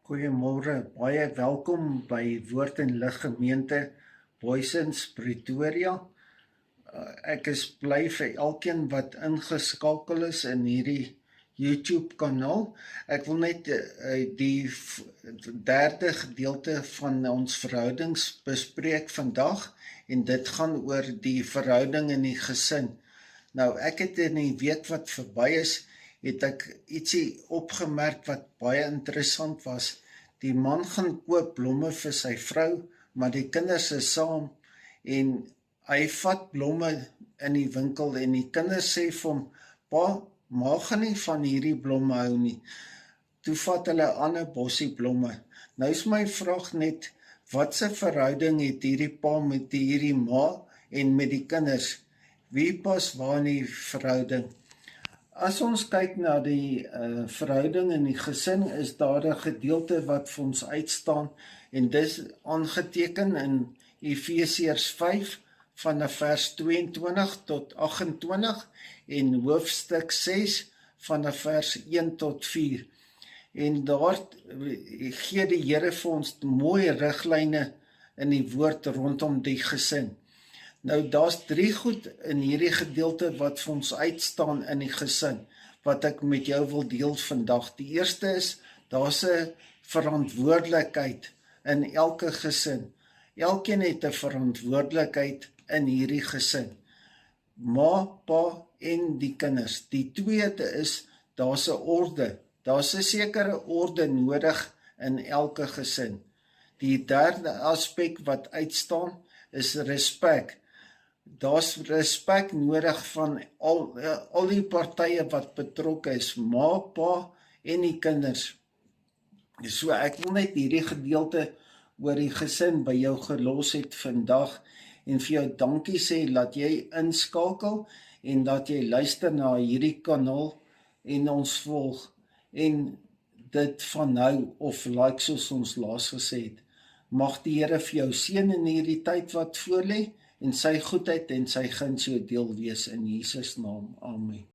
Goeiemôre, baie welkom by Woord en Lig Gemeente Boysens Pretoria. Ek is bly vir elkeen wat ingeskakel is in hierdie YouTube kanaal. Ek wil net die derde gedeelte van ons verhoudings bespreek vandag en dit gaan oor die verhouding in die gesin. Nou ek het in die week wat verby is, het ek ietsie opgemerk wat baie interessant was. Die man gaan koop blomme vir sy vrou, maar die kinders is saam en hy vat blomme in die winkel en die kinders sê vir hom, pa, ma gaan nie van hierdie blomme hou nie. Toe vat hulle 'n ander bossie blomme. Nou is my vraag net, wat se verhouding het hierdie pa met hierdie ma en met die kinders? Wie pas waar in die verhouding? As ons kyk na die verhouding in die gesin, is daar 'n gedeelte wat vir ons uitstaan en dis aangeteken in Efesiërs 5 van vers 22 tot 28 en hoofstuk 6 van vers 1 tot 4. En daar gee die Here vir ons mooi riglyne in die woord rondom die gesin. Nou daar's 3 goed in hierdie gedeelte wat vir ons uitstaan in die gesin, wat ek met jou wil deel vandag. Die eerste is, daar's 'n verantwoordelikheid in elke gesin. Elkeen het 'n verantwoordelikheid in hierdie gesin. Ma, pa en die kinders. Die tweede is, daar's 'n orde. Daar's 'n sekere orde nodig in elke gesin. Die derde aspek wat uitstaan is respek. Daar's respek nodig van al die partye wat betrokke is, ma, pa en die kinders. So ek wil net hierdie gedeelte oor die gesin by jou gelos het vandag en vir jou dankie sê dat jy inskakel en dat jy luister na hierdie kanaal en ons volg en dit van nou of like soos ons laas gesê het. Mag die Here vir jou seën in hierdie tyd wat voorlê en sy goedheid en sy guns jou deel wees in Jesus naam. Amen.